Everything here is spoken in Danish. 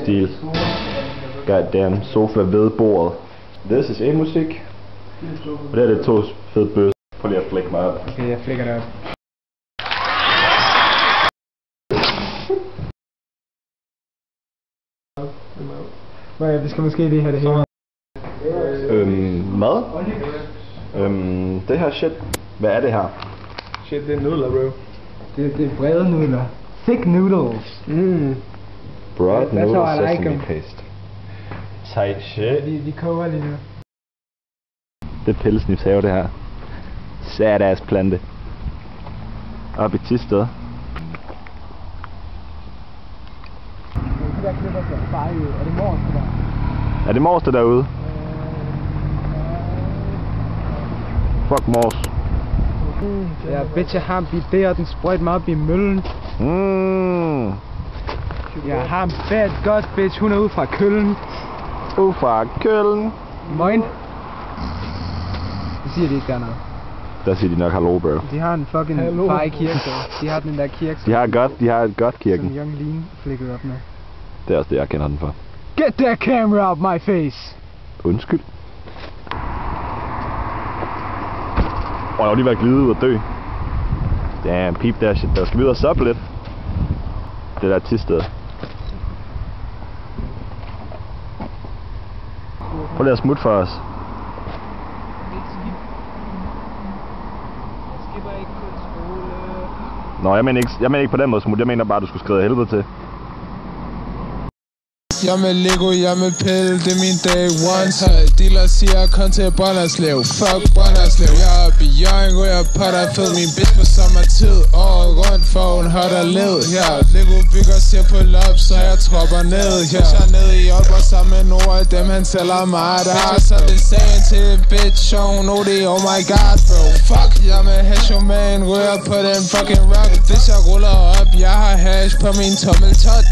stil. Goddamn, sofa ved bordet. This is musik. Og der er det 2 fede bøs. Prøv lige at flække mig op. Okay, jeg flækker det op. Vi skal måske lige have det her. Mad? Det her shit. Hvad er det her? Shit, det er nudler, bro. Det er brede nudler. Thick noodles. Broad noodles, like sesame paste. Tight shit. De koger lige nu. Det er Pillesnips have, det her. Sad ass plante. Op i Thisted. Er det Mors, det der? Er det Mors, det derude? Fuck Mors. Ja, bitch, jeg har en bil der, og den sprøjt mig op i møllen. Jeg har en bad godt, bitch, hun er ude fra Køln. Ude fra Køln. Moin. Det siger de ikke dernede. Der siger de nok hallo, bro. De har en fucking far i kirke, de har den der kirke. De har et godt kirken. Som Young Lean flækket op med. Det er også det, jeg kender den for. Get that camera out my face! Undskyld. Jeg har lige været glidet ud og dø. Damn, peep der shit. Der skal vi ud og suppe lidt. Det der Thisted. Prøv lige at smutte for os. Nå, jeg mener ikke på den måde smut. Jeg mener bare, du skulle skride helvede til. Jeg med Lego, jeg med pille, det er min day one. Dealer siger, kom til Brønderslev. Fuck Brønderslev. Jeg er oppe i Jørgen, hvor jeg potter fed. Min bitch på sommertid. Året rundt for hun holdt og led. Ja, Lego bygger siger på lop, så jeg tropper ned. Ja, jeg er nede i Aalborg sammen med nogle af dem, han sælger mig. Der har så det sagen til en bitch, og hun know det. Oh my god, bro. Fuck, jeg med hash, man. Rører på den fucking rock. Hvis jeg ruller op, jeg har hash på min tommeltot.